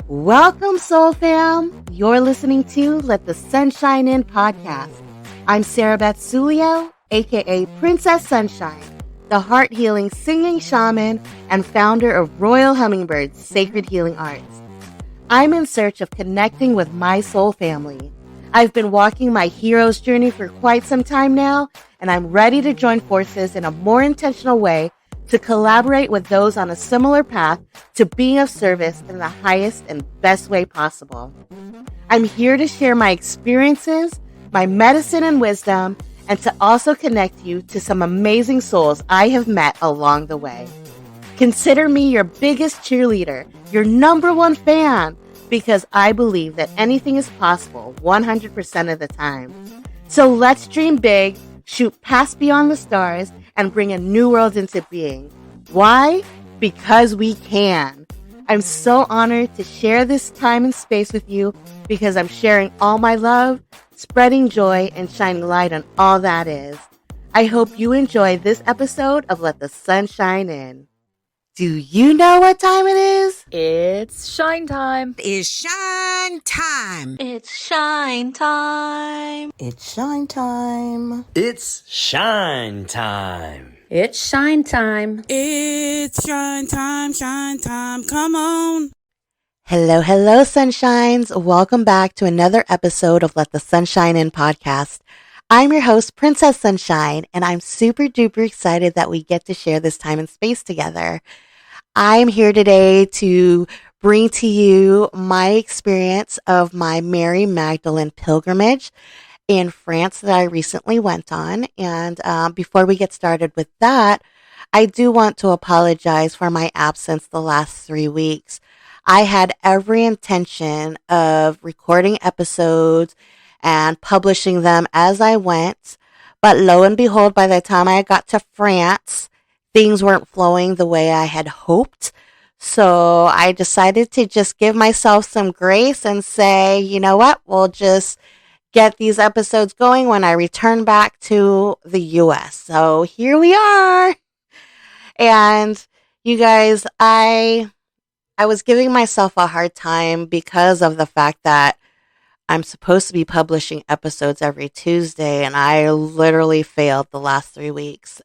Welcome, Soul Fam. You're listening to Let the Sunshine In podcast. I'm Sarah Beth Sulio, aka Princess Sunshine, the heart-healing singing shaman and founder of Royal Hummingbird's Sacred Healing Arts. I'm in search of connecting with my soul family. I've been walking my hero's journey for quite some time now, and I'm ready to join forces in a more intentional way to collaborate with those on a similar path to being of service in the highest and best way possible. I'm here to share my experiences, my medicine and wisdom, and to also connect you to some amazing souls I have met along the way. Consider me your biggest cheerleader, your number one fan, because I believe that anything is possible 100% of the time. So let's dream big, shoot past beyond the stars, and bring a new world into being. Why? Because we can. I'm so honored to share this time and space with you because I'm sharing all my love, spreading joy, and shining light on all that is. I hope you enjoy this episode of Let the Sun Shine In. Do you know what time it is? It's shine time. It's shine time. It's shine time. It's shine time. It's shine time. It's shine time. It's shine time, come on. Hello, sunshines. Welcome back to another episode of Let the Sunshine In podcast. I'm your host, Princess Sunshine, and I'm super duper excited that we get to share this time and space together. I'm here today to bring to you my experience of my Mary Magdalene pilgrimage in France that I recently went on. And before we get started with that, I do want to apologize for my absence the last 3 weeks. I had every intention of recording episodes and publishing them as I went. But lo and behold, by the time I got to France, things weren't flowing the way I had hoped. So I decided to just give myself some grace and say, you know what, we'll just get these episodes going when I return back to the US. So here we are. And you guys, I was giving myself a hard time because of the fact that I'm supposed to be publishing episodes every Tuesday, and I literally failed the last 3 weeks.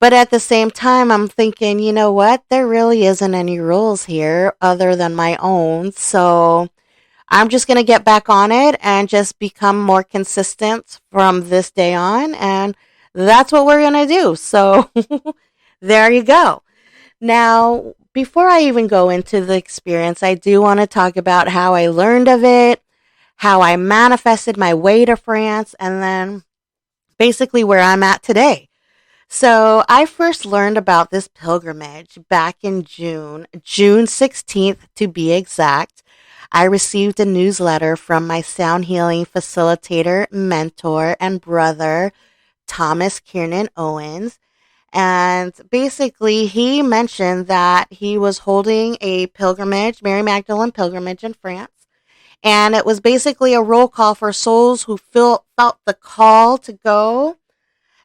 But at the same time, I'm thinking, you know what? There really isn't any rules here other than my own. So I'm just going to get back on it and just become more consistent from this day on. And that's what we're going to do. So there you go. Now, before I even go into the experience, I do want to talk about how I learned of it, how I manifested my way to France, and then basically where I'm at today. So I first learned about this pilgrimage back in June 16th to be exact. I received a newsletter from my sound healing facilitator, mentor, and brother, Thomas Kiernan Owens. And basically he mentioned that he was holding a pilgrimage, Mary Magdalene pilgrimage in France. And it was basically a roll call for souls who felt the call to go.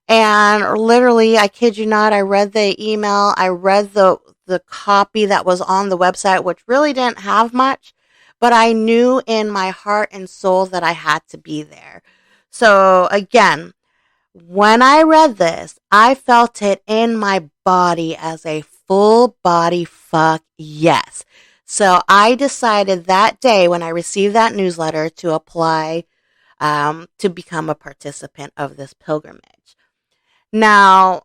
And literally, I kid you not, I read the email, I read the copy that was on the website, which really didn't have much, but I knew in my heart and soul that I had to be there. So again, when I read this, I felt it in my body as a full body fuck yes. So I decided that day when I received that newsletter to apply to become a participant of this pilgrimage. Now,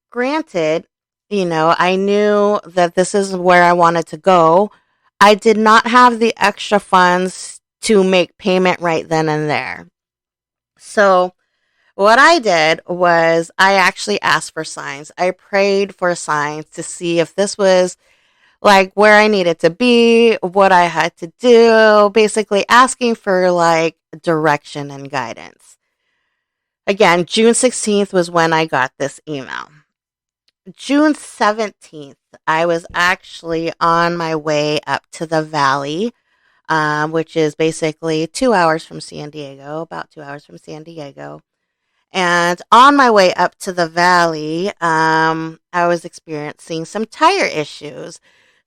granted, I knew that this is where I wanted to go. I did not have the extra funds to make payment right then and there. So what I did was I actually asked for signs. I prayed for signs to see if this was like where I needed to be, what I had to do, basically asking for like direction and guidance. Again, June 16th was when I got this email. June 17th, I was actually on my way up to the valley, which is basically 2 hours from San Diego, about 2 hours from San Diego. And on my way up to the valley, I was experiencing some tire issues.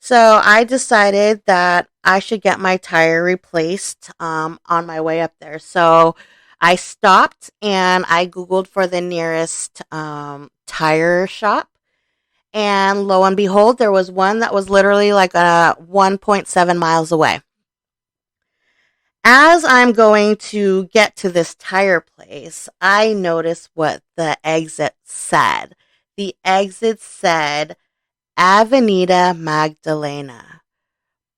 So I decided that I should get my tire replaced on my way up there. So I stopped and I Googled for the nearest tire shop. And lo and behold, there was one that was literally like 1.7 miles away. As I'm going to get to this tire place, I noticed what the exit said. The exit said Avenida Magdalena.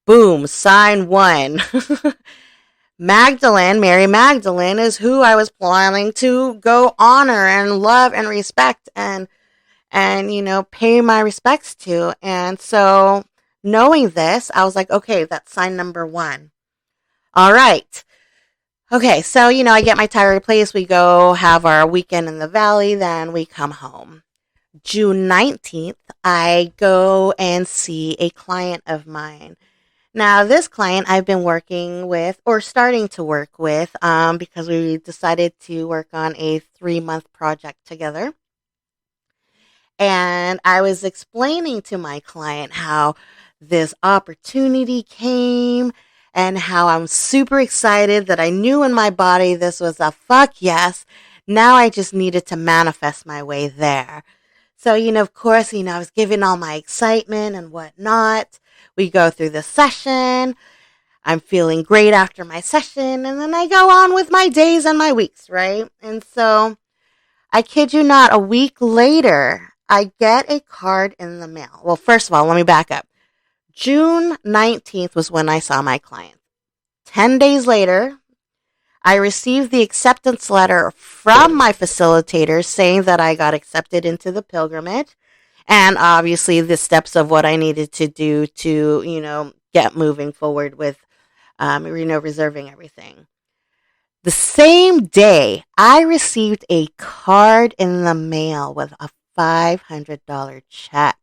Boom, sign one. Magdalene, Mary Magdalene, is who I was planning to go honor and love and respect and pay my respects to. And so knowing this, I was like, okay, that's sign number one. All right. Okay, so I get my tire replaced. We go have our weekend in the valley, then we come home. June 19th, I go and see a client of mine. Now, this client I've been working with or starting to work with because we decided to work on a 3-month project together. And I was explaining to my client how this opportunity came and how I'm super excited that I knew in my body this was a fuck yes. Now I just needed to manifest my way there. So, of course, I was giving all my excitement and whatnot. We go through the session. I'm feeling great after my session. And then I go on with my days and my weeks, right? And so I kid you not, a week later, I get a card in the mail. Well, first of all, let me back up. June 19th was when I saw my client. 10 days later, I received the acceptance letter from my facilitator saying that I got accepted into the pilgrimage and obviously the steps of what I needed to do to, get moving forward with, reserving everything. The same day, I received a card in the mail with a $500 check.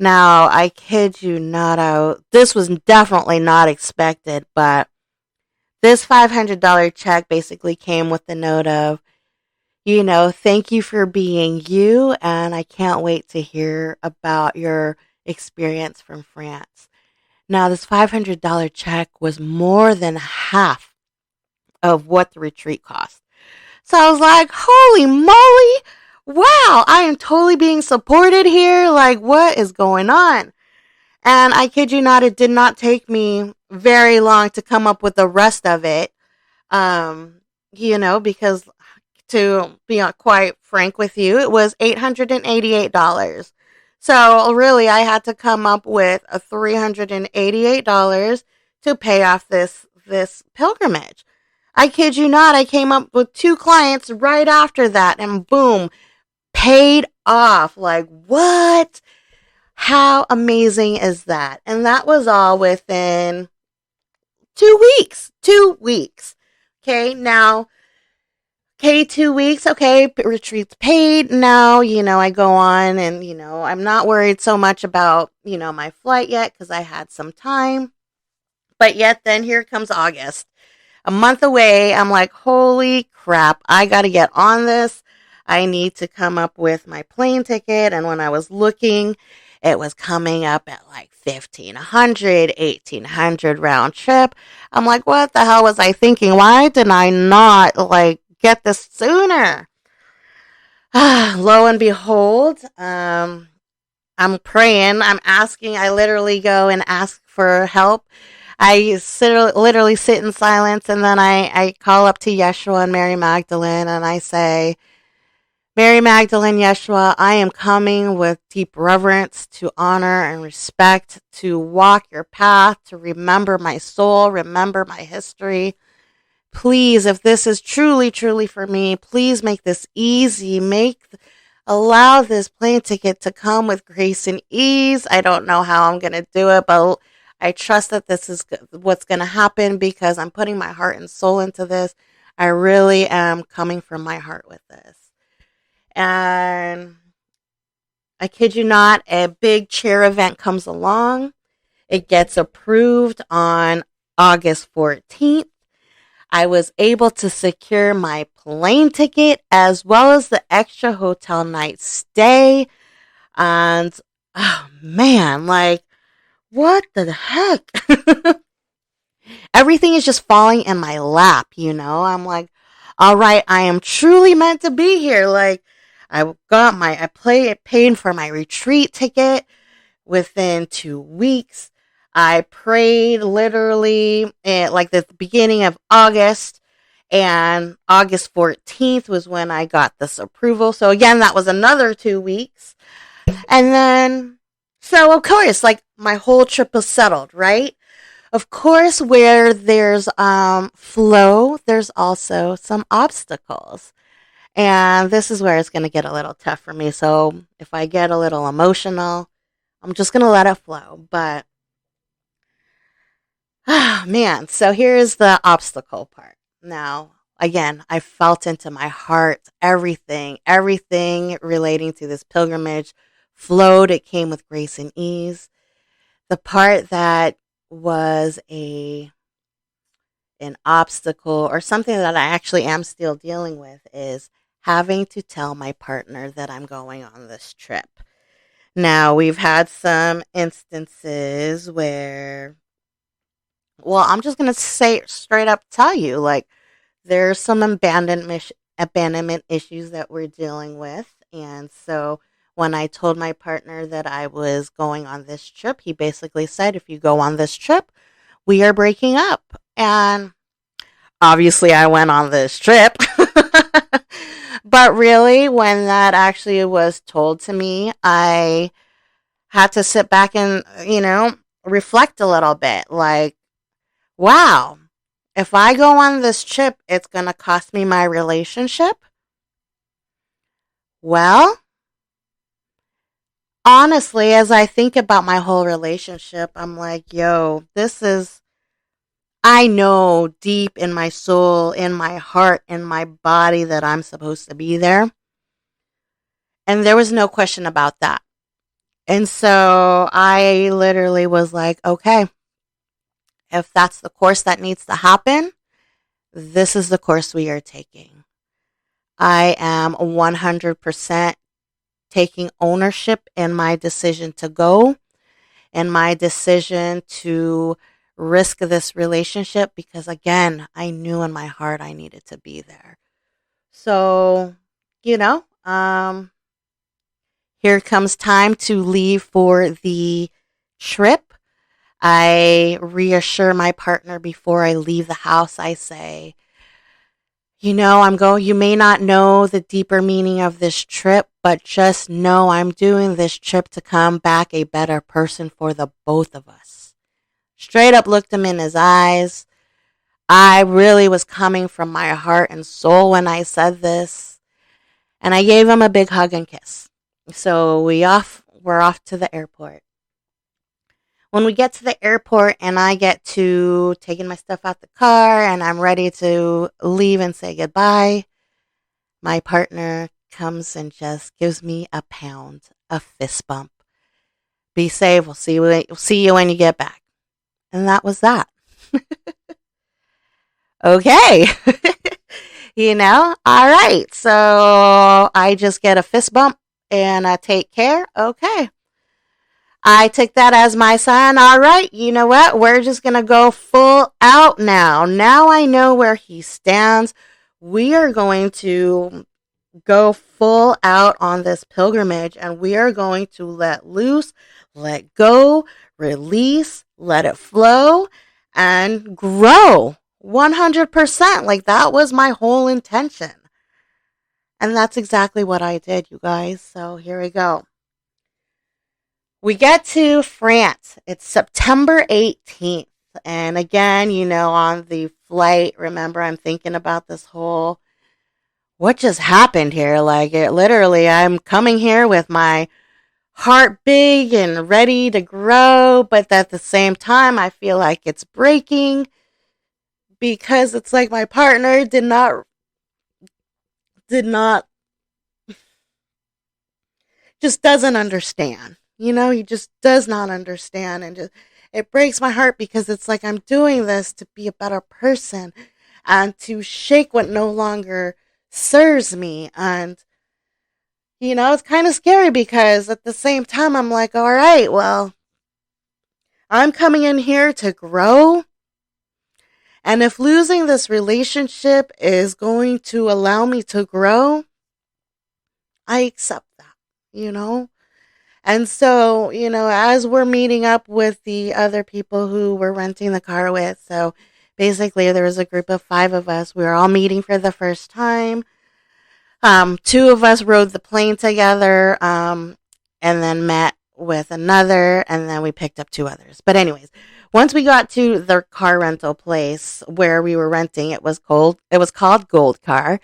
Now, I kid you not, this was definitely not expected, but this $500 check basically came with the note of, thank you for being you, and I can't wait to hear about your experience from France. Now, this $500 check was more than half of what the retreat cost. So I was like, holy moly, wow, I am totally being supported here. Like, what is going on? And I kid you not, it did not take me very long to come up with the rest of it. Because to be quite frank with you, it was $888. So really, I had to come up with a $388 to pay off this pilgrimage. I kid you not, I came up with 2 clients right after that, and boom, paid off. Like, what? How amazing is that? And that was all within 2 weeks. 2 weeks. Okay, now, 2 weeks. Okay, retreat's paid. Now, I go on and, I'm not worried so much about, my flight yet because I had some time. But yet then here comes August. A month away. I'm like, holy crap, I got to get on this. I need to come up with my plane ticket. And when I was looking, it was coming up at like $1,500, $1,800 round trip. I'm like, what the hell was I thinking? Why did I not get this sooner? Lo and behold, I'm praying. I'm asking. I literally go and ask for help. I literally sit in silence, and then I call up to Yeshua and Mary Magdalene, and I say, Mary Magdalene, Yeshua, I am coming with deep reverence to honor and respect, to walk your path, to remember my soul, remember my history. Please, if this is truly, truly for me, please make this easy. Allow this plane ticket to come with grace and ease. I don't know how I'm going to do it, but I trust that this is what's going to happen because I'm putting my heart and soul into this. I really am coming from my heart with this. And I kid you not, a big chair event comes along. It gets approved on August 14th. I was able to secure my plane ticket as well as the extra hotel night stay. And, oh man, what the heck? Everything is just falling in my lap, you know? I'm like, all right, I am truly meant to be here. Like, I paid for my retreat ticket within 2 weeks. I prayed literally at like the beginning of August, and August 14th was when I got this approval. So again, that was another 2 weeks. And then, so of course, like my whole trip was settled, right? Of course, where there's flow, there's also some obstacles. And this is where it's going to get a little tough for me. So if I get a little emotional, I'm just going to let it flow. But, man, so here's the obstacle part. Now, again, I felt into my heart everything relating to this pilgrimage flowed. It came with grace and ease. The part that was an obstacle or something that I actually am still dealing with is having to tell my partner that I'm going on this trip. Now, we've had some instances where, well, I'm just going to say straight up tell you, like, there's some abandonment issues that we're dealing with. And so when I told my partner that I was going on this trip, he basically said, if you go on this trip, we are breaking up. And obviously, I went on this trip. But really, when that actually was told to me, I had to sit back and, reflect a little bit. Like, wow, if I go on this trip, it's going to cost me my relationship. Well, honestly, as I think about my whole relationship, I'm like, yo, I know deep in my soul, in my heart, in my body that I'm supposed to be there. And there was no question about that. And so I literally was like, okay, if that's the course that needs to happen, this is the course we are taking. I am 100% taking ownership in my decision to go and my decision to risk this relationship because, again, I knew in my heart I needed to be there. So, here comes time to leave for the trip. I reassure my partner before I leave the house. I say, you may not know the deeper meaning of this trip, but just know I'm doing this trip to come back a better person for the both of us. Straight up looked him in his eyes. I really was coming from my heart and soul when I said this. And I gave him a big hug and kiss. So we're off to the airport. When we get to the airport and I get to taking my stuff out the car and I'm ready to leave and say goodbye, my partner comes and just gives me a pound, a fist bump. Be safe. We'll see you when you get back. And that was that. Okay. All right. So I just get a fist bump and I take care. Okay. I took that as my sign. All right, you know what? We're just going to go full out now. Now I know where he stands. We are going to go full out on this pilgrimage and we are going to let loose, let go, release, let it flow, and grow 100%. Like that was my whole intention. And that's exactly what I did, you guys. So here we go. We get to France. It's September 18th. And again, on the flight, remember, I'm thinking about this whole, what just happened here? Like, I'm coming here with my heart big and ready to grow. But at the same time, I feel like it's breaking because it's like my partner did not, just doesn't understand. He just does not understand. And just, it breaks my heart because it's like I'm doing this to be a better person and to shake what no longer serves me. And, it's kind of scary because at the same time, I'm like, all right, well, I'm coming in here to grow. And if losing this relationship is going to allow me to grow, I accept that, you know? And so, as we're meeting up with the other people who we're renting the car with, so basically there was a group of 5 of us. We were all meeting for the first time. 2 of us rode the plane together, and then met with another, and then we picked up 2 others. But anyways, once we got to the car rental place where we were renting, it was called Gold Car.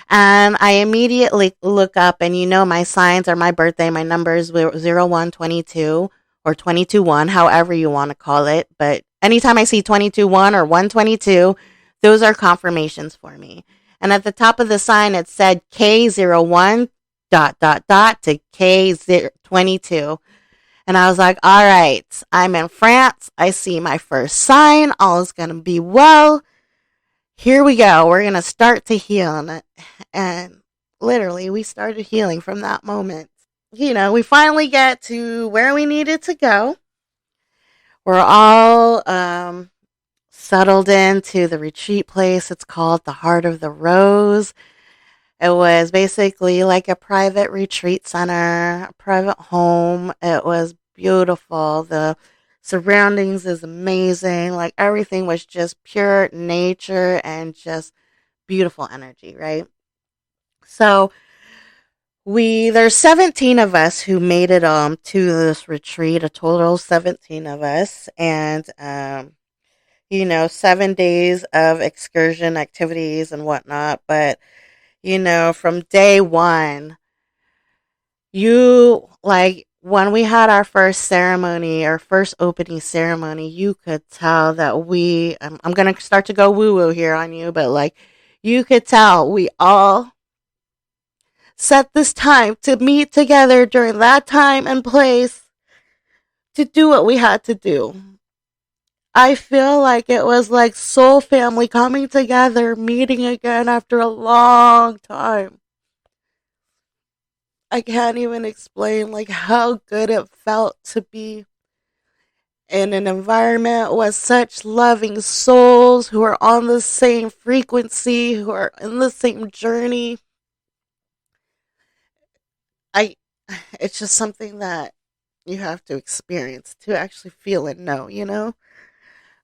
And I immediately look up, and my signs are my birthday. My numbers were 0122 or 22-1, however you want to call it. But anytime I see 22-1 or 122, those are confirmations for me. And at the top of the sign, it said K01 ... to K22. And I was like, all right, I'm in France. I see my first sign. All is going to be well. Here we go. We're going to start to heal. And literally, we started healing from that moment. We finally get to where we needed to go. We're all settled into the retreat place. It's called the Heart of the Rose. It was basically like a private retreat center, a private home. It was beautiful. The surroundings is amazing. Like everything was just pure nature and just beautiful energy, right? So there's 17 of us who made it to this retreat, a total of 17 of us, and 7 days of excursion activities and whatnot. But from day one, when we had our first ceremony, our first opening ceremony, you could tell that I'm going to start to go woo woo here on you, but you could tell we all set this time to meet together during that time and place to do what we had to do. I feel like it was like soul family coming together, meeting again after a long time. I can't even explain how good it felt to be in an environment with such loving souls who are on the same frequency, who are in the same journey. It's just something that you have to experience to actually feel and know.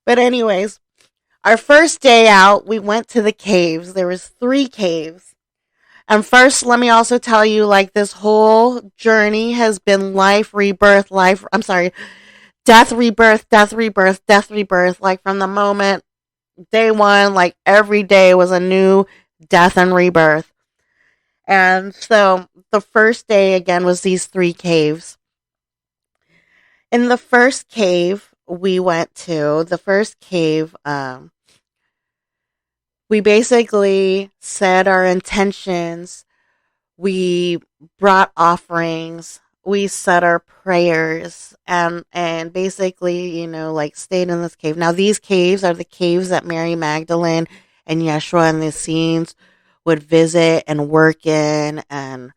But anyways, our first day out, we went to the caves. There was 3 caves. And first, let me also tell you, this whole journey has been death, rebirth, death, rebirth, death, rebirth. From the moment, day 1, every day was a new death and rebirth. And so, the first day, again, was these 3 caves. In the first cave we went to, we basically said our intentions. We brought offerings. We said our prayers and basically, stayed in this cave. Now, these caves are the caves that Mary Magdalene and Yeshua and the Essenes would visit and work in and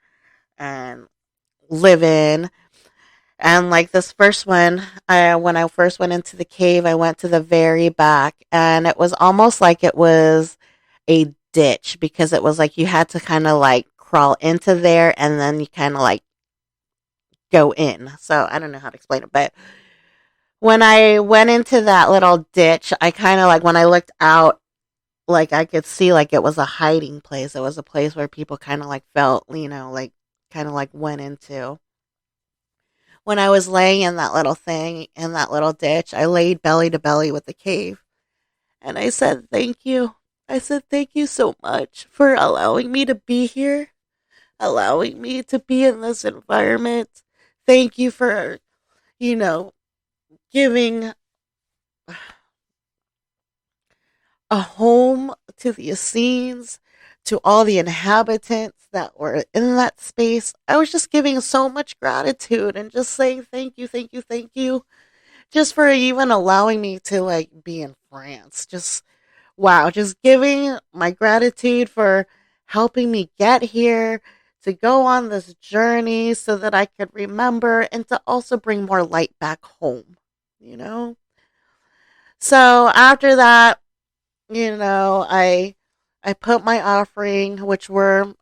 live in. And this first one, when I first went into the cave, I went to the very back, and it was almost like it was a ditch, because it was you had to kind of crawl into there and then you kind of go in. So I don't know how to explain it, but when I went into that little ditch, I kind of when I looked out, I could see it was a hiding place. It was a place where people kind of felt, kind of went into. When I was laying in that little thing, in that little ditch, I laid belly to belly with the cave. And I said, thank you. I said, thank you so much for allowing me to be here, allowing me to be in this environment. Thank you for, giving a home to the Essenes, to all the inhabitants that were in that space. I was just giving so much gratitude and just saying thank you, thank you, thank you, just for even allowing me to be in France. Just wow, just giving my gratitude for helping me get here, to go on this journey so that I could remember and to also bring more light back home. you know? So after that, you know, I put my offering,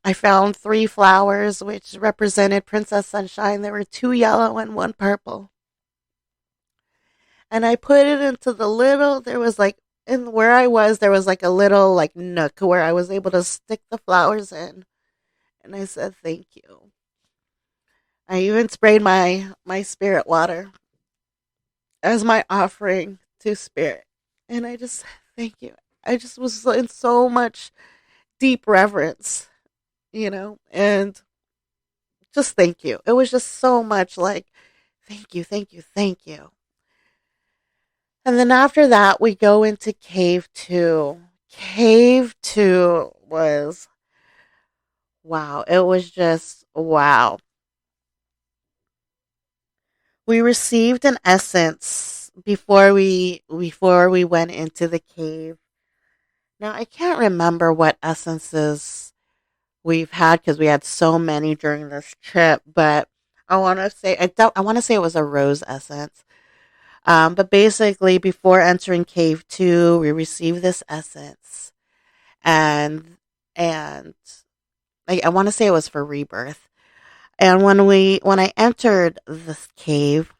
I found 3 flowers, which represented Princess Sunshine. There were 2 yellow and 1 purple. And I put it into there was like, in where I was, there was like a little like nook where I was able to stick the flowers in. And I said, thank you. I even sprayed my spirit water as my offering to spirit. And I just said, thank you. I just was in so much deep reverence, and just thank you. It was just so much like, thank you, thank you, thank you. And then after that, we go into cave 2. Cave 2 was wow. It was just wow. We received an essence before we went into the cave. Now I can't remember what essences we've had because we had so many during this trip, but I want to say it was a rose essence. But basically, before entering cave 2, we received this essence, and I want to say it was for rebirth. And when I entered this cave,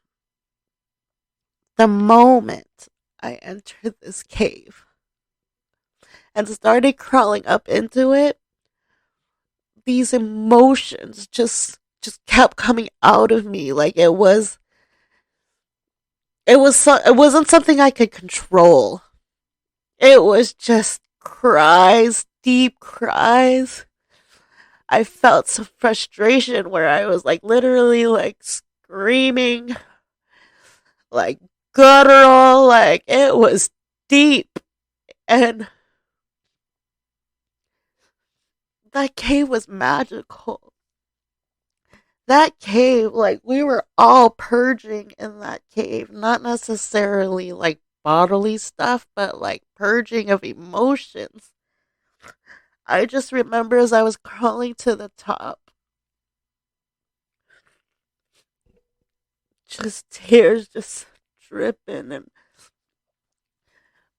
the moment I entered this cave and started crawling up into it, these emotions just kept coming out of me. Like it wasn't something I could control. It was just cries, deep cries. I felt some frustration where I was like literally like screaming, like guttural, like it was deep. And that cave was magical. That cave, like we were all purging in that cave, not necessarily like bodily stuff, but like purging of emotions. I just remember as I was crawling to the top, just tears just dripping and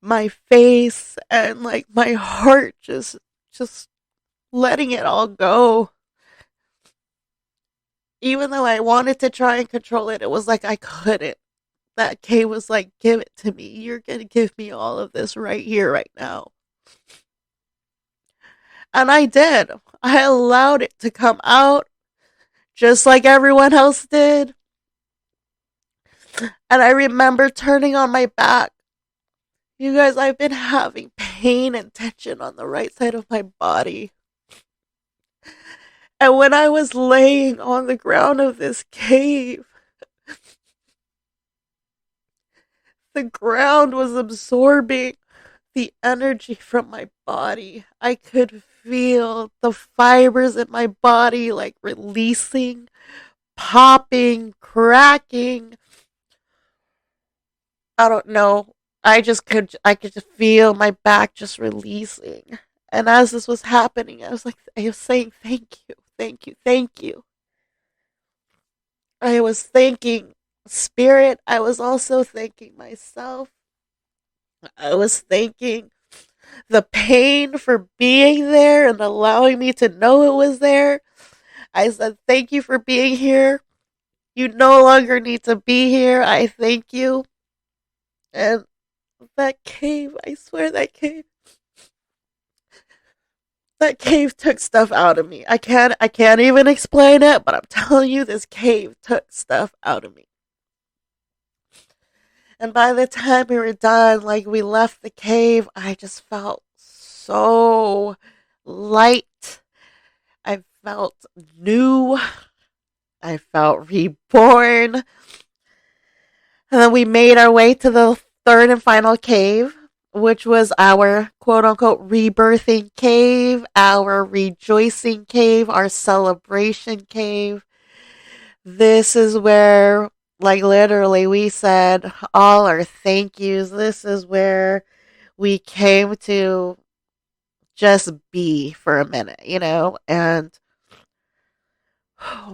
my face and like my heart just letting it all go. Even though I wanted to try and control it, it was like I couldn't. That Kay was like, give it to me. You're going to give me all of this right here, right now. And I did. I allowed it to come out just like everyone else did. And I remember turning on my back. You guys, I've been having pain and tension on the right side of my body. And when I was laying on the ground of this cave, the ground was absorbing the energy from my body. I could feel the fibers in my body like releasing, popping, cracking. I don't know. I could just feel my back just releasing. And as this was happening, I was saying, thank you, thank you, thank you. I was thanking spirit. I was also thanking myself. I was thanking the pain for being there and allowing me to know it was there. I said, thank you for being here. You no longer need to be here. I thank you. And that cave, I swear that cave took stuff out of me. I can't even explain it, but I'm telling you, this cave took stuff out of me. And by the time we were done, like we left the cave, I just felt so light. I felt new. I felt reborn. And then we made our way to the third and final cave, which was our quote unquote rebirthing cave, our rejoicing cave, our celebration cave. This is where, like, literally, we said all our thank yous. This is where we came to just be for a minute, And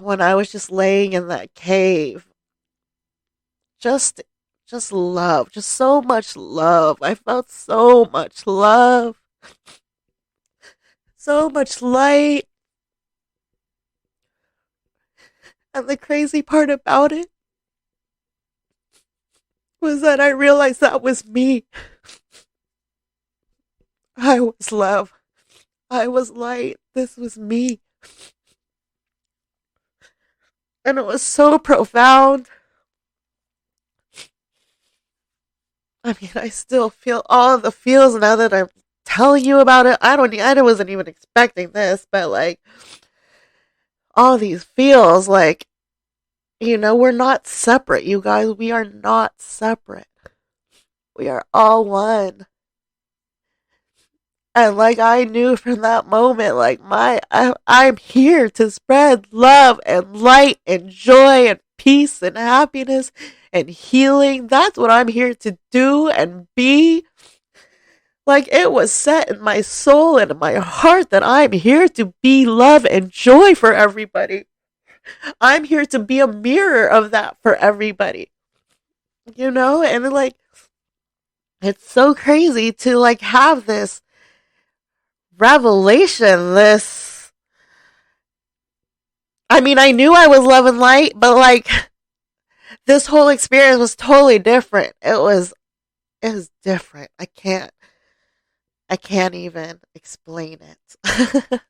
when I was just laying in that cave, just just love, just so much love. I felt so much love, so much light. And the crazy part about it was that I realized that was me. I was love. I was light. This was me. And it was so profound. I mean, I still feel all of the feels now that I'm telling you about it. I wasn't even expecting this, but like, all these feels, like, we're not separate, you guys. We are not separate. We are all one. And like, I knew from that moment, like, I'm here to spread love and light and joy and peace and happiness and healing. That's what I'm here to do and be. Like, it was set in my soul and in my heart that I'm here to be love and joy for everybody. I'm here to be a mirror of that for everybody. And like, it's so crazy to like have this revelation, this, I mean, I knew I was love and light, but like, this whole experience was totally different. It was different. I can't even explain it.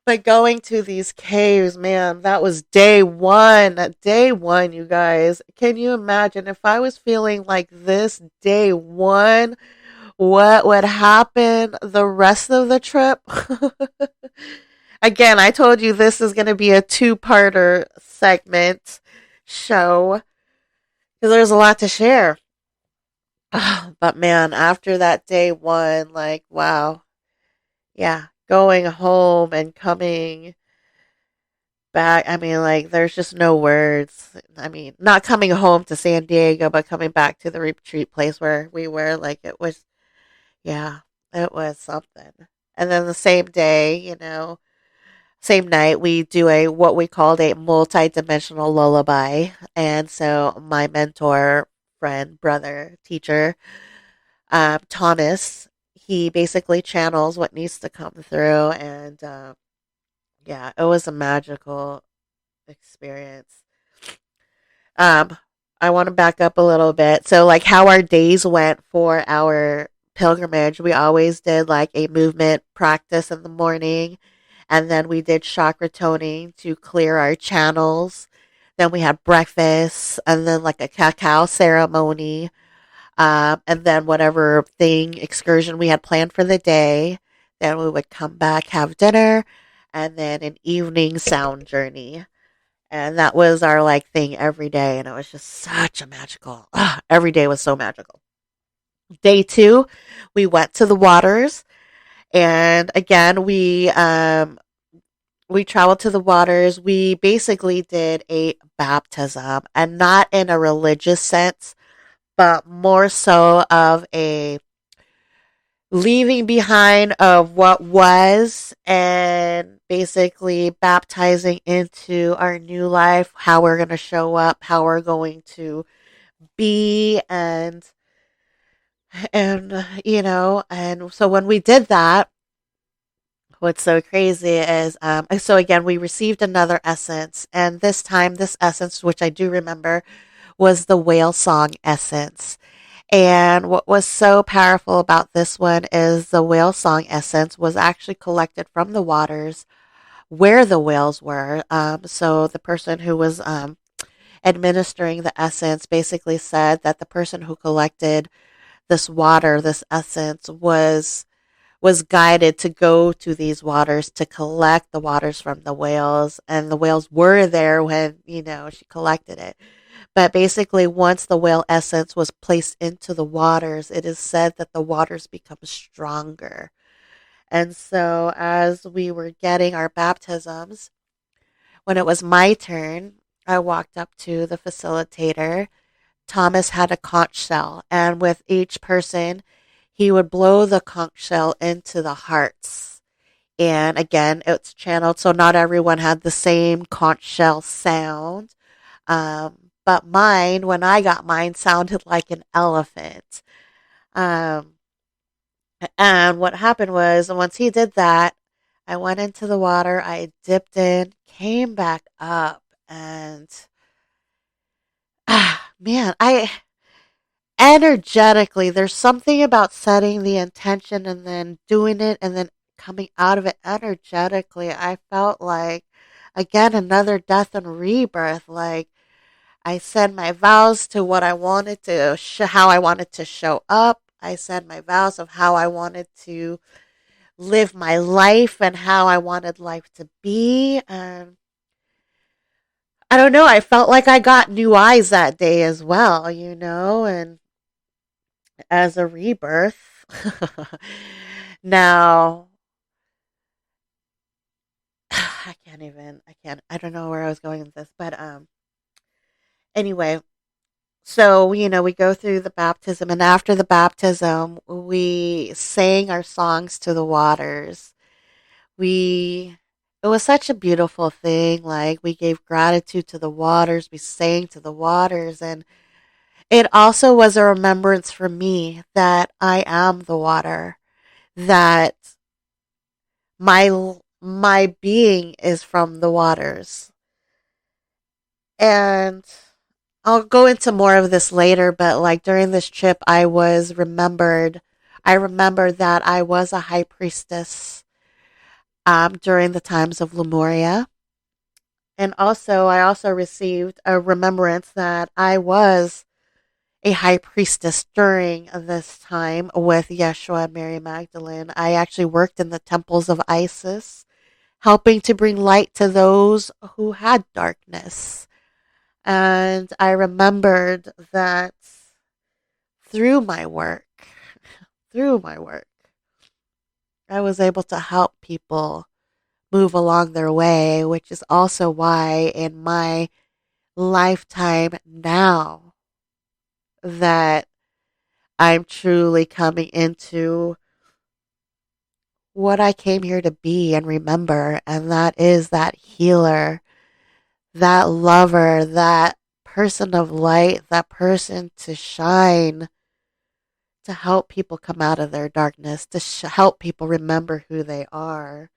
But going to these caves, man, that was day one. Day one, you guys. Can you imagine if I was feeling like this day one? What would happen the rest of the trip? Again, I told you this is going to be a two-parter segment show because there's a lot to share. But man, after that day one, like, wow. Yeah, going home and coming back. I mean, like, there's just no words. I mean, not coming home to San Diego, but coming back to the retreat place where we were. Like, it was, yeah, it was something. And then the same day, same night, we do what we called a multi-dimensional lullaby. And so my mentor, friend, brother, teacher, Thomas, he basically channels what needs to come through. And yeah, it was a magical experience. I want to back up a little bit. So, like, how our days went for our pilgrimage, we always did like a movement practice in the morning, and then we did chakra toning to clear our channels. Then we had breakfast, and then like a cacao ceremony, and then whatever excursion we had planned for the day. Then we would come back, have dinner, and then an evening sound journey. And that was our like thing every day. And it was just such a magical, every day was so magical. Day two, we went to the waters. And again, we traveled to the waters. We basically did a baptism, and not in a religious sense, but more so of a leaving behind of what was and basically baptizing into our new life, how we're going to show up, how we're going to be, and so when we did that, what's so crazy is so again we received another essence, and this time this essence, which I do remember, was the whale song essence. And what was so powerful about this one is the whale song essence was actually collected from the waters where the whales were. So the person who was administering the essence basically said that the person who collected this water, this essence, was guided to go to these waters to collect the waters from the whales, and the whales were there when she collected it. But basically, once the whale essence was placed into the waters, it is said that the waters become stronger. And so, as we were getting our baptisms, when it was my turn, I walked up to the facilitator. Thomas had a conch shell, and with each person, he would blow the conch shell into the hearts. And again, it's channeled, so not everyone had the same conch shell sound. but mine, when I got mine, sounded like an elephant. Um, and what happened was, once he did that, I went into the water, I dipped in, came back up, and man, I energetically, there's something about setting the intention and then doing it and then coming out of it energetically. I felt like, again, another death and rebirth. Like, I said my vows to what I wanted to, how I wanted to show up. I said my vows of how I wanted to live my life and how I wanted life to be. And I don't know, I felt like I got new eyes that day as well, and as a rebirth. Now, I don't know where I was going with this, but anyway, so, we go through the baptism, and after the baptism, we sang our songs to the waters. It was such a beautiful thing. Like, we gave gratitude to the waters, we sang to the waters, and it also was a remembrance for me that I am the water, that my being is from the waters. And I'll go into more of this later, but like during this trip, I remembered that I was a high priestess during the times of Lemuria. And also, I also received a remembrance that I was a high priestess during this time with Yeshua and Mary Magdalene. I actually worked in the temples of Isis, helping to bring light to those who had darkness. And I remembered that through my work, through my work, I was able to help people move along their way, which is also why in my lifetime now that I'm truly coming into what I came here to be and remember, and that is that healer, that lover, that person of light, that person to shine, to help people come out of their darkness, to help people remember who they are.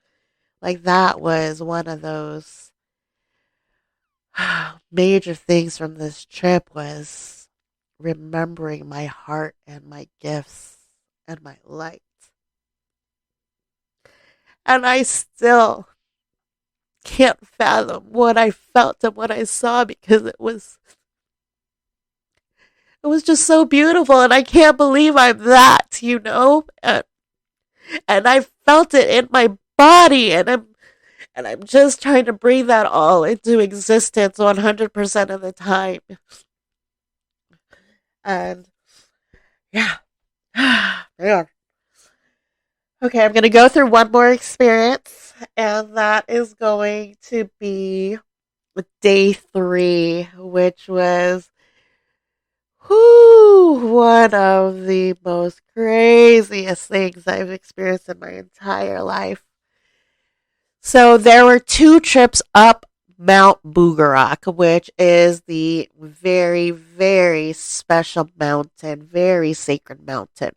Like, that was one of those major things from this trip, was remembering my heart and my gifts and my light. And I still can't fathom what I felt and what I saw, because it was just so beautiful, and I can't believe I'm that. And I felt it in my body, and I'm just trying to bring that all into existence 100% of the time. And yeah. Yeah. Okay, I'm going to go through one more experience, and that is going to be day 3, which was one of the most craziest things I've experienced in my entire life. So there were 2 trips up Mount Bugarak, which is the very, very special mountain, very sacred mountain.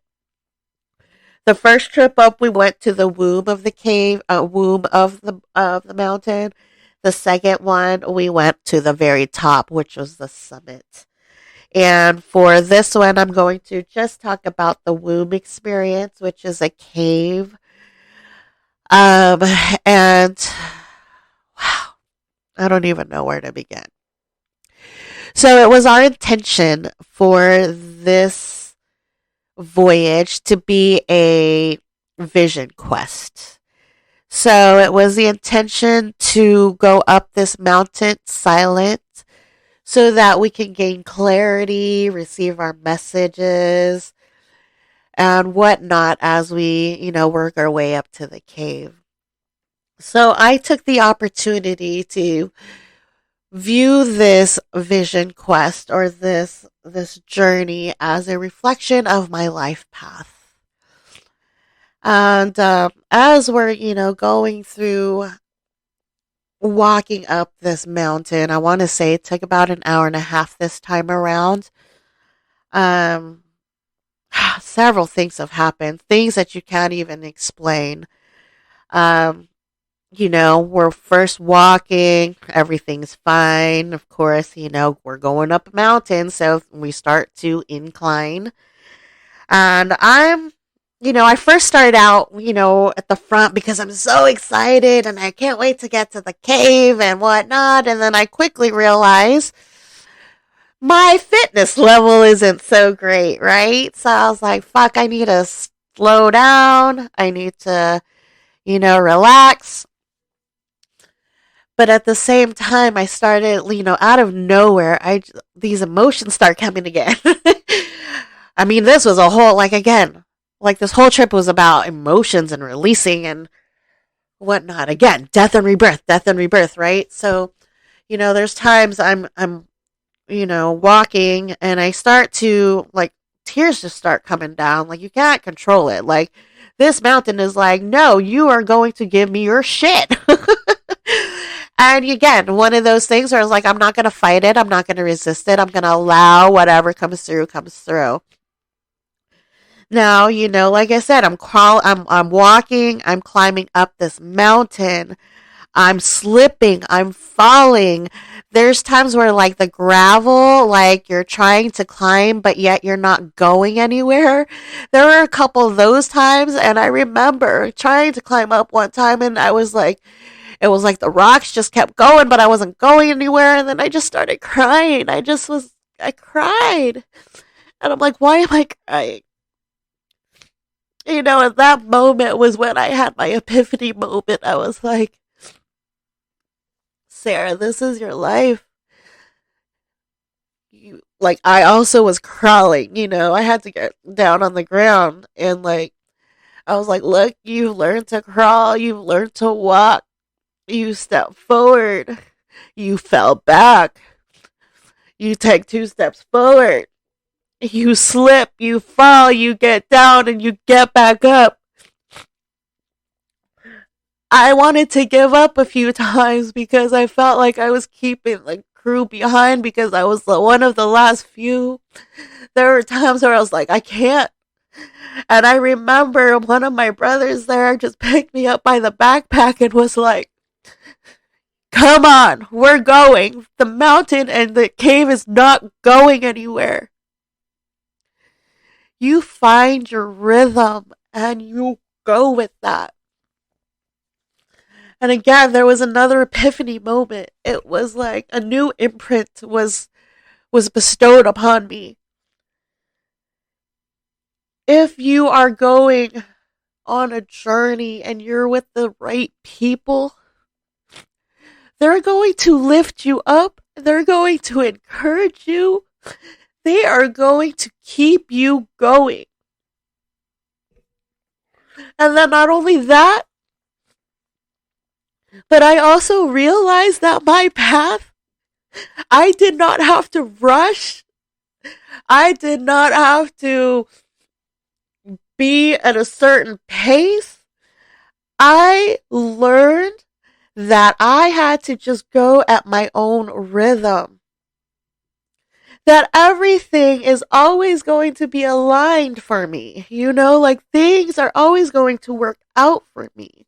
The first trip up, we went to the womb of the cave, womb of the mountain. The second one, we went to the very top, which was the summit. And for this one, I'm going to just talk about the womb experience, which is a cave. And wow, I don't even know where to begin. So it was our intention for this voyage to be a vision quest. So it was the intention to go up this mountain silent so that we can gain clarity, receive our messages, and whatnot as we, work our way up to the cave. So I took the opportunity to view this vision quest, or this journey, as a reflection of my life path. And as we're, going through walking up this mountain. I want to say it took about an hour and a half this time around. Um, Several things have happened, things that you can't even explain. Um, we're first walking, everything's fine. Of course, we're going up a mountain, so we start to incline. And I first started out, at the front because I'm so excited and I can't wait to get to the cave and whatnot. And then I quickly realized my fitness level isn't so great, right? So I was like, fuck, I need to slow down. I need to, relax. But at the same time, I started, out of nowhere, these emotions start coming again. I mean, this was a whole, this whole trip was about emotions and releasing and whatnot. Again, death and rebirth, right? So, there's times I'm walking and I start to, tears just start coming down. Like, you can't control it. Like, this mountain is like, no, you are going to give me your shit. And again, one of those things where I was like, I'm not going to fight it. I'm not going to resist it. I'm going to allow whatever comes through, comes through. Now, like I said, I'm walking, I'm climbing up this mountain. I'm slipping, I'm falling. There's times where the gravel, you're trying to climb, but yet you're not going anywhere. There were a couple of those times, and I remember trying to climb up one time, and it was like the rocks just kept going, but I wasn't going anywhere, and then I just started crying. I cried. And I'm like, why am I crying? And that moment was when I had my epiphany moment. I was like, Sarah, this is your life. I also was crawling, I had to get down on the ground and I was like, look, you've learned to crawl, you've learned to walk, you step forward, you fell back, you take 2 steps forward, you slip, you fall, you get down, and you get back up. I wanted to give up a few times because I felt like I was keeping crew behind because I was one of the last few. There were times where I was like, I can't. And I remember one of my brothers there just picked me up by the backpack and was like, come on, we're going. The mountain and the cave is not going anywhere. You find your rhythm and you go with that. And again, there was another epiphany moment. It was like a new imprint was bestowed upon me. If you are going on a journey and you're with the right people, they're going to lift you up. They're going to encourage you. They are going to keep you going. And then not only that, but I also realized that my path, I did not have to rush. I did not have to be at a certain pace. I learned that I had to just go at my own rhythm. That everything is always going to be aligned for me. Things are always going to work out for me.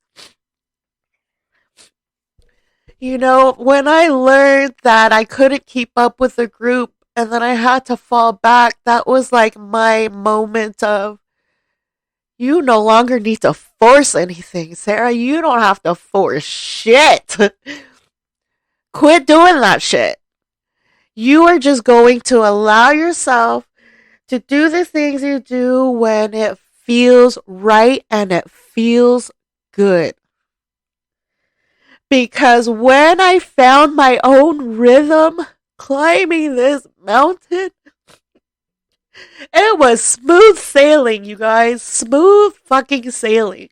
When I learned that I couldn't keep up with the group and then I had to fall back, that was my moment of, you no longer need to force anything, Sarah. You don't have to force shit. Quit doing that shit. You are just going to allow yourself to do the things you do when it feels right and it feels good. Because when I found my own rhythm climbing this mountain, it was smooth sailing, you guys. Smooth fucking sailing.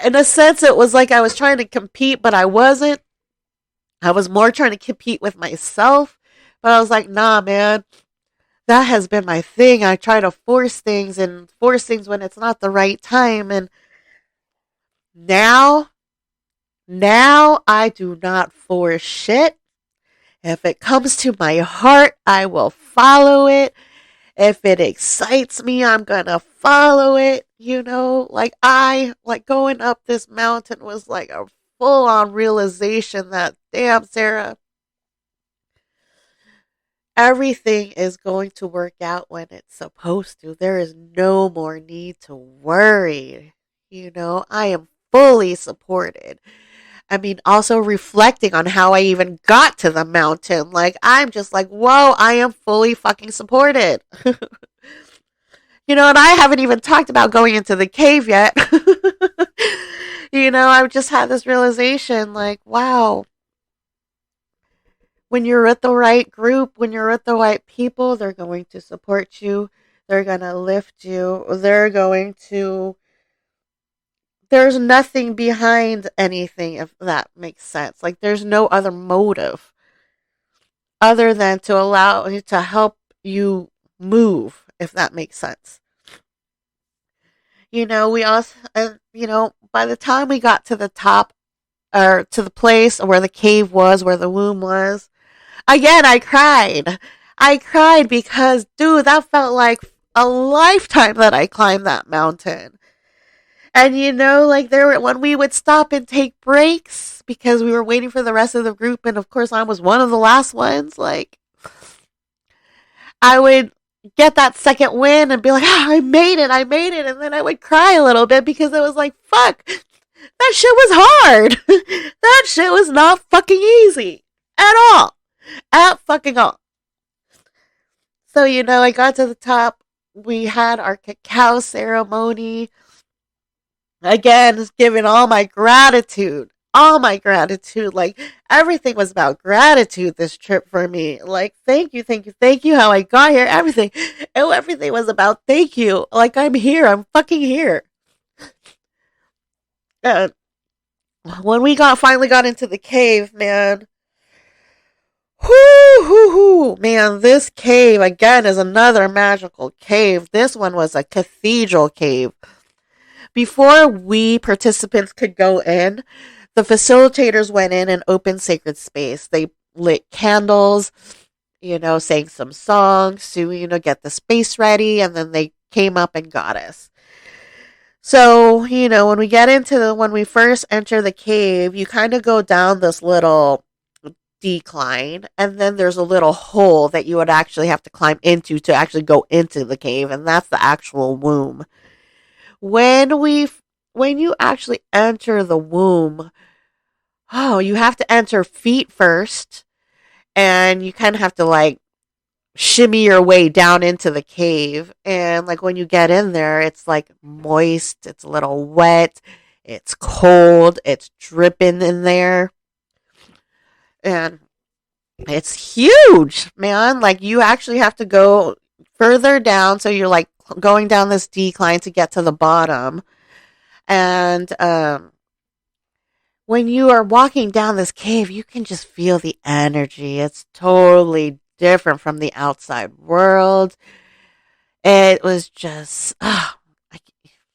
In a sense, it was like I was trying to compete, but I wasn't. I was more trying to compete with myself. But I was like, nah, man. That has been my thing. I try to force things when it's not the right time. And now Now I do not force shit. If it comes to my heart, I will follow it. If it excites me, I'm gonna follow it. Like going up this mountain was like a full on realization that, damn, Sarah, everything is going to work out when it's supposed to. There is no more need to worry. I am fully supported. I mean, also reflecting on how I even got to the mountain. Like, I'm just like, whoa, I am fully fucking supported. And I haven't even talked about going into the cave yet. I've just had this realization like, wow, when you're with the right group, when you're with the right people, they're going to support you. They're going to lift you. There's nothing behind anything, if that makes sense. Like, there's no other motive other than to help you move, if that makes sense. We also, by the time we got to the top, or to the place where the cave was, where the womb was, again, I cried. I cried because, dude, that felt like a lifetime that I climbed that mountain. And like when we would stop and take breaks because we were waiting for the rest of the group, and of course I was one of the last ones, like I would get that second win and be like, I made it, and then I would cry a little bit because it was like, fuck, that shit was hard. That shit was not fucking easy at all. At fucking all. So, I got to the top. We had our cacao ceremony. Again, giving all my gratitude. Like, everything was about gratitude this trip for me. Like, thank you, how I got here, everything. Everything was about thank you. Like, I'm here. I'm fucking here. And when we finally got into the cave, man, man, this cave, again, is another magical cave. This one was a cathedral cave. Before we participants could go in, the facilitators went in and opened sacred space. They lit candles, sang some songs to, get the space ready, and then they came up and got us. So, when we first enter the cave, you kind of go down this little decline, and then there's a little hole that you would actually have to climb into to actually go into the cave, and that's the actual womb. When you actually enter the womb, you have to enter feet first, and you kind of have to like shimmy your way down into the cave. And like when you get in there, it's like moist, it's a little wet, it's cold, it's dripping in there. And it's huge, man. Like, you actually have to go further down, so you're like going down this decline to get to the bottom. And when you are walking down this cave, you can just feel the energy. It's totally different from the outside world. It was just,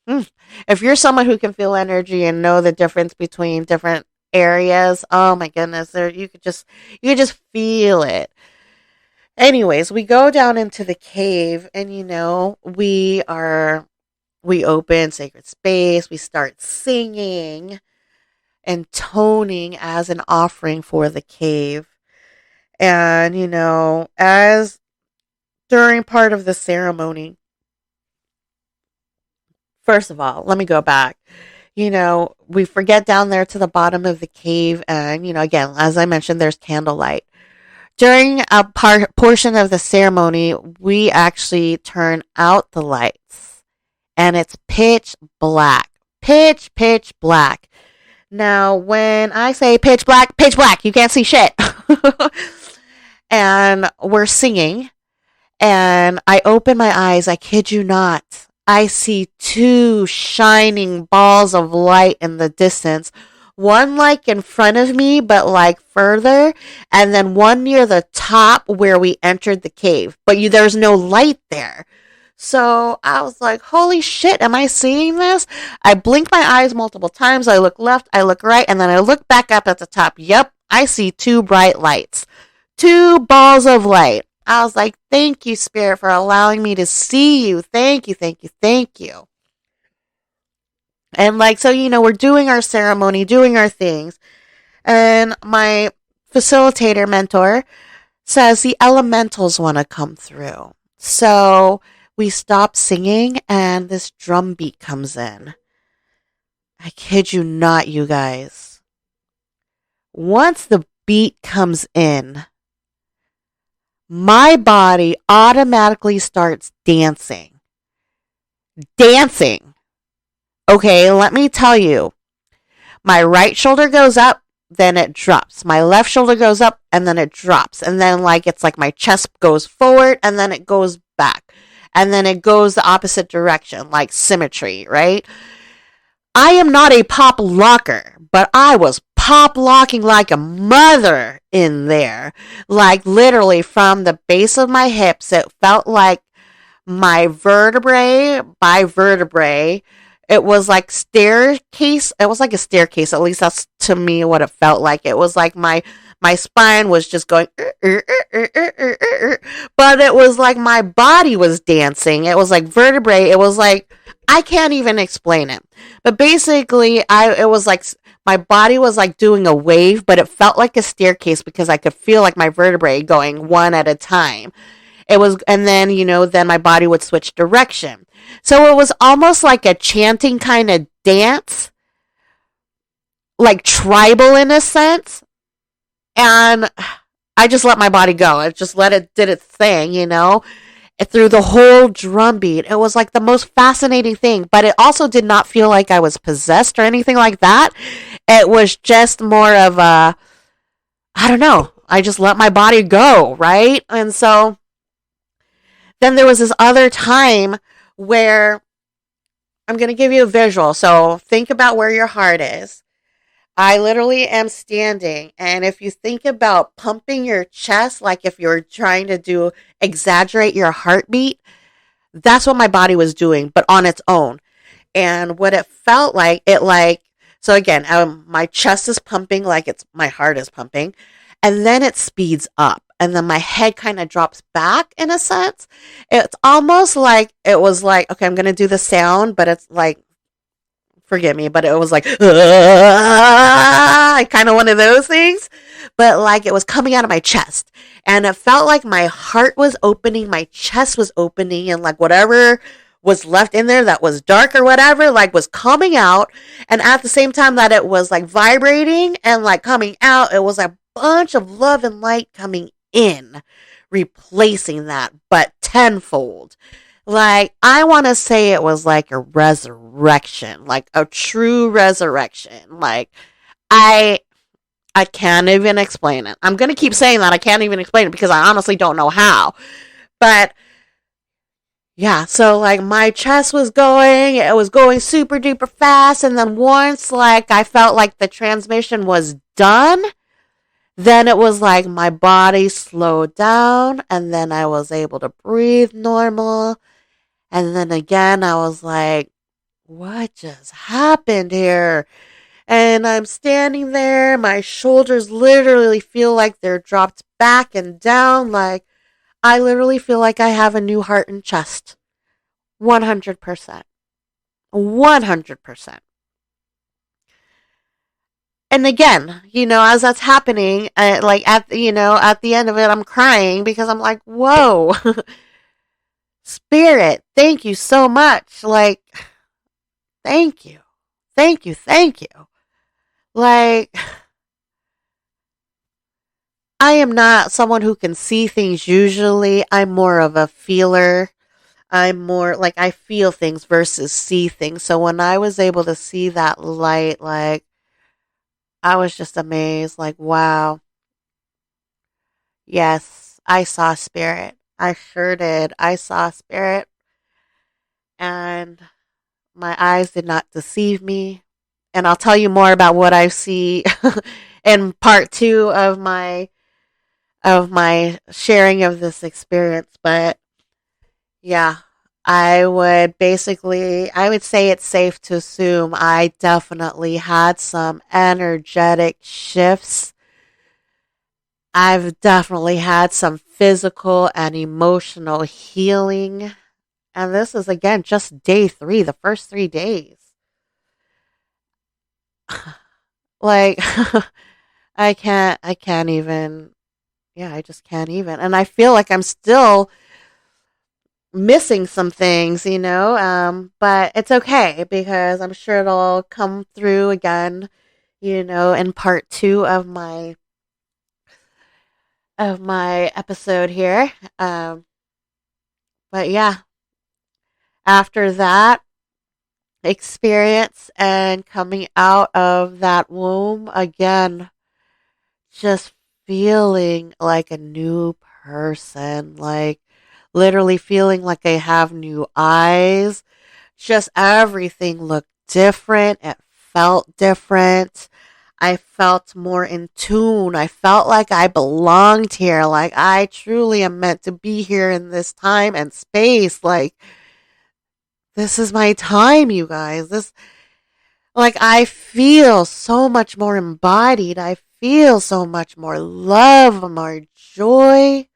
if you're someone who can feel energy and know the difference between different areas, oh my goodness, you could just feel it. Anyways, we go down into the cave, and we open sacred space, we start singing and toning as an offering for the cave. And as during part of the ceremony, first of all, let me go back. We forget down there to the bottom of the cave, and again, as I mentioned, there's candlelight. During a portion of the ceremony, we actually turn out the lights, and it's pitch black. Pitch black. Now, when I say pitch black, you can't see shit. And we're singing, and I open my eyes, I kid you not. I see two shining balls of light in the distance. One like in front of me, but like further, and then one near the top where we entered the cave. But there's no light there. So I was like, holy shit, am I seeing this? I blinked my eyes multiple times. I look left, I look right, and then I look back up at the top. Yep, I see two bright lights, two balls of light. I was like, thank you, Spirit, for allowing me to see you. Thank you, thank you, thank you. And like, so, we're doing our ceremony, doing our things. And my facilitator mentor says the elementals want to come through. So we stop singing and this drum beat comes in. I kid you not, you guys. Once the beat comes in, my body automatically starts dancing. Dancing. Okay, let me tell you. My right shoulder goes up, then it drops. My left shoulder goes up, and then it drops. And then, it's like my chest goes forward, and then it goes back. And then it goes the opposite direction, like symmetry, right? I am not a pop locker, but I was pop locking like a mother in there. Like, literally, from the base of my hips, it felt like my vertebrae by vertebrae. It was like staircase. It was like a staircase. At least that's to me what it felt like. It was like my spine was just going, but it was like my body was dancing. It was like vertebrae. It was like, I can't even explain it. But basically, it was like my body was like doing a wave, but it felt like a staircase because I could feel like my vertebrae going one at a time. It was, and then, then my body would switch direction. So it was almost like a chanting kind of dance, like tribal in a sense. And I just let my body go. I just let it did its thing, through the whole drum beat. It was like the most fascinating thing, but it also did not feel like I was possessed or anything like that. It was just more of a, I don't know. I just let my body go, right? And so then there was this other time where I'm going to give you a visual. So think about where your heart is. I literally am standing. And if you think about pumping your chest, like if you're trying to exaggerate your heartbeat, that's what my body was doing, but on its own. And what it felt like, so again, my chest is pumping like my heart is pumping. And then it speeds up. And then my head kind of drops back in a sense. It's almost like it was like, okay, I'm going to do the sound, but it's like, forgive me, but it was like, kind of one of those things. But like it was coming out of my chest. And it felt like my heart was opening, my chest was opening, and like whatever was left in there that was dark or whatever, like was coming out. And at the same time that it was like vibrating and like coming out, it was a bunch of love and light coming in, replacing that, but tenfold. Like, I want to say it was like a resurrection, like a true resurrection. Like, I can't even explain it. I'm going to keep saying that. I can't even explain it because I honestly don't know how. But yeah, so like my chest was going, it was going super duper fast. And then once like I felt like the transmission was done, then it was like my body slowed down and then I was able to breathe normal. And then again, I was like, what just happened here? And I'm standing there. My shoulders literally feel like they're dropped back and down. Like, I literally feel like I have a new heart and chest. 100%. 100%. And again, as that's happening, at the end of it, I'm crying because I'm like, whoa, Spirit, thank you so much. Like, thank you. Thank you. Thank you. Like, I am not someone who can see things usually. I'm more of a feeler. I'm more like I feel things versus see things. So when I was able to see that light, like, I was just amazed. Like, wow. Yes, I saw Spirit. I sure did. I saw Spirit. And my eyes did not deceive me. And I'll tell you more about what I see in part 2 of my sharing of this experience. But yeah, I would say it's safe to assume I definitely had some energetic shifts. I've definitely had some physical and emotional healing. And this is again just day 3, the first 3 days. Like I can't even, yeah, I just can't even. And I feel like I'm still missing some things, but it's okay because I'm sure it'll come through again, in part 2 of my episode here. But yeah, after that experience and coming out of that womb again, just feeling like a new person, like literally feeling like I have new eyes. Just everything looked different. It felt different. I felt more in tune. I felt like I belonged here. Like I truly am meant to be here in this time and space. Like this is my time, you guys. Like I feel so much more embodied. I feel so much more love, more joy.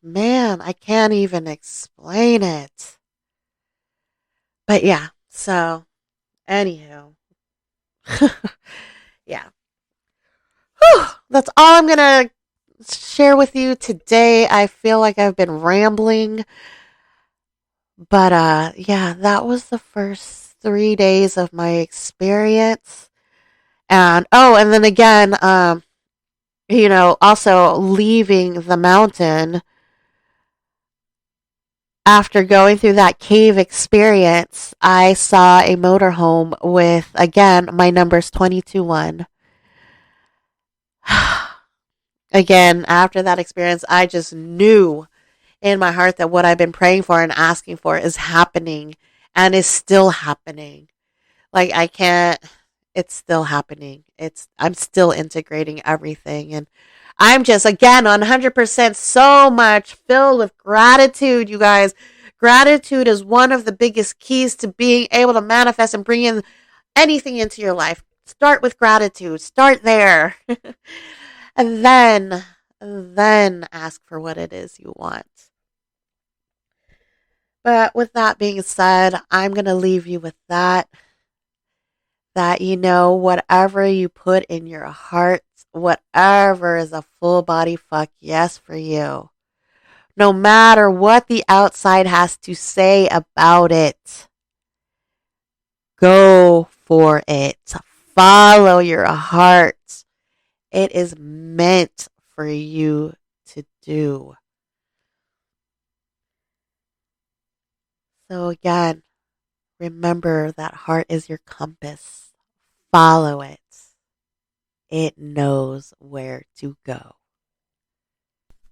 Man, I can't even explain it. But yeah, so anywho. Yeah. Whew, that's all I'm going to share with you today. I feel like I've been rambling. But yeah, that was the first 3 days of my experience. And and then again, also leaving the mountain after going through that cave experience, I saw a motorhome with, again, my numbers 22-1. Again, after that experience, I just knew in my heart that what I've been praying for and asking for is happening and is still happening. Like it's still happening. I'm still integrating everything. And I'm just, again, 100% so much filled with gratitude, you guys. Gratitude is one of the biggest keys to being able to manifest and bring in anything into your life. Start with gratitude. Start there. And then ask for what it is you want. But with that being said, I'm going to leave you with that. That, whatever you put in your heart, whatever is a full body fuck yes for you. No matter what the outside has to say about it, go for it. Follow your heart. It is meant for you to do. So again, remember that heart is your compass. Follow it. It knows where to go.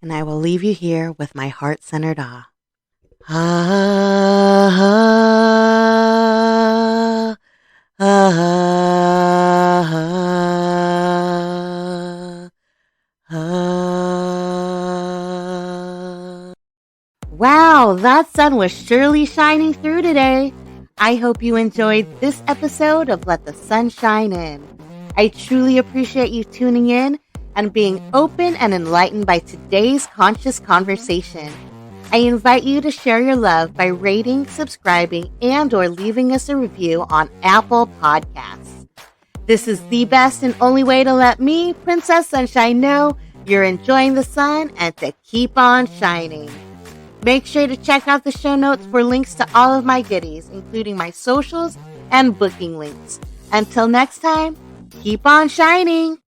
And I will leave you here with my heart-centered ah. Ah, ah, ah, ah. Wow, that sun was surely shining through today. I hope you enjoyed this episode of Let the Sun Shine In. I truly appreciate you tuning in and being open and enlightened by today's conscious conversation. I invite you to share your love by rating, subscribing, and or leaving us a review on Apple Podcasts. This is the best and only way to let me, Princess Sunshine, know you're enjoying the sun and to keep on shining. Make sure to check out the show notes for links to all of my goodies, including my socials and booking links. Until next time, keep on shining!